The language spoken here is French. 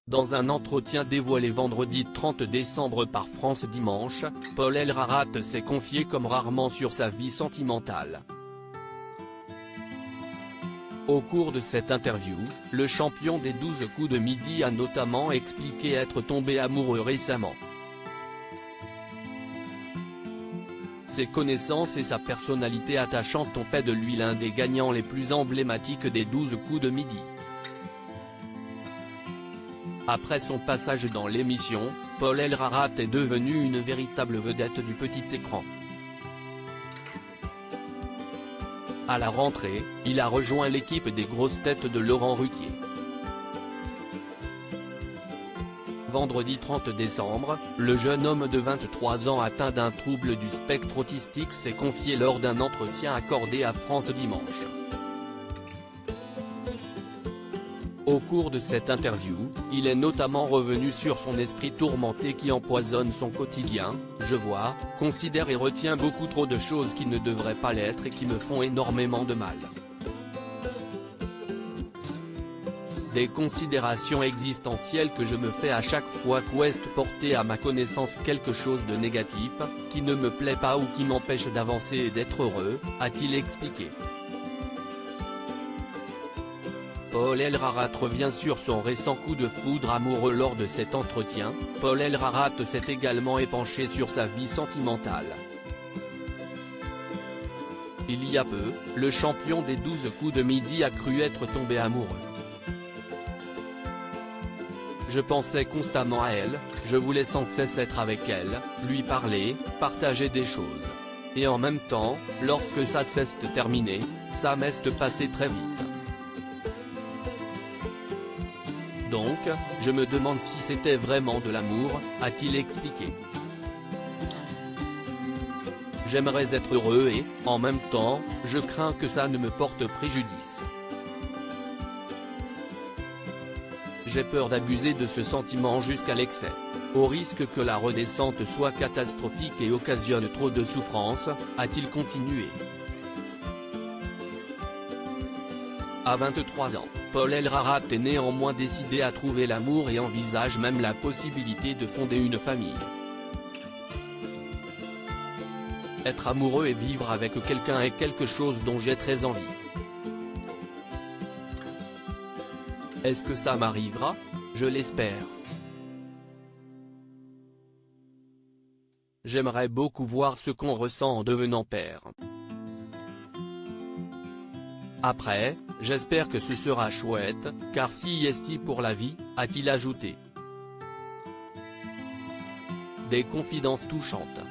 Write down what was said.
Dans un entretien dévoilé vendredi 30 décembre par France Dimanche, Paul Elrarat s'est confié comme rarement sur sa vie sentimentale. Au cours de cette interview, le champion des 12 coups de midi a notamment expliqué être tombé amoureux récemment. Ses connaissances et sa personnalité attachante ont fait de lui l'un des gagnants les plus emblématiques des 12 coups de midi. Après son passage dans l'émission, Paul Elrarat est devenu une véritable vedette du petit écran. À la rentrée, il a rejoint l'équipe des grosses têtes de Laurent Ruquier. Vendredi 30 décembre, le jeune homme de 23 ans atteint d'un trouble du spectre autistique s'est confié lors d'un entretien accordé à France Dimanche. Au cours de cette interview, il est notamment revenu sur son esprit tourmenté qui empoisonne son quotidien. Je vois, considère et retiens beaucoup trop de choses qui ne devraient pas l'être et qui me font énormément de mal. Des considérations existentielles que je me fais à chaque fois qu'ouest porter à ma connaissance quelque chose de négatif, qui ne me plaît pas ou qui m'empêche d'avancer et d'être heureux, a-t-il expliqué. Paul Elrarat revient sur son récent coup de foudre amoureux lors de cet entretien. Paul Elrarat s'est également épanché sur sa vie sentimentale. Il y a peu, le champion des 12 coups de midi a cru être tombé amoureux. Je pensais constamment à elle, je voulais sans cesse être avec elle, lui parler, partager des choses. Et en même temps, lorsque ça s'est terminé, ça m'est passé très vite. Donc, je me demande si c'était vraiment de l'amour, a-t-il expliqué. J'aimerais être heureux et, en même temps, je crains que ça ne me porte préjudice. J'ai peur d'abuser de ce sentiment jusqu'à l'excès, au risque que la redescente soit catastrophique et occasionne trop de souffrance, a-t-il continué. À 23 ans, Paul Elrarat est néanmoins décidé à trouver l'amour et envisage même la possibilité de fonder une famille. Être amoureux et vivre avec quelqu'un est quelque chose dont j'ai très envie. Est-ce que ça m'arrivera? Je l'espère. J'aimerais beaucoup voir ce qu'on ressent en devenant père. Après, j'espère que ce sera chouette, car si est pour la vie, a-t-il ajouté. Des confidences touchantes.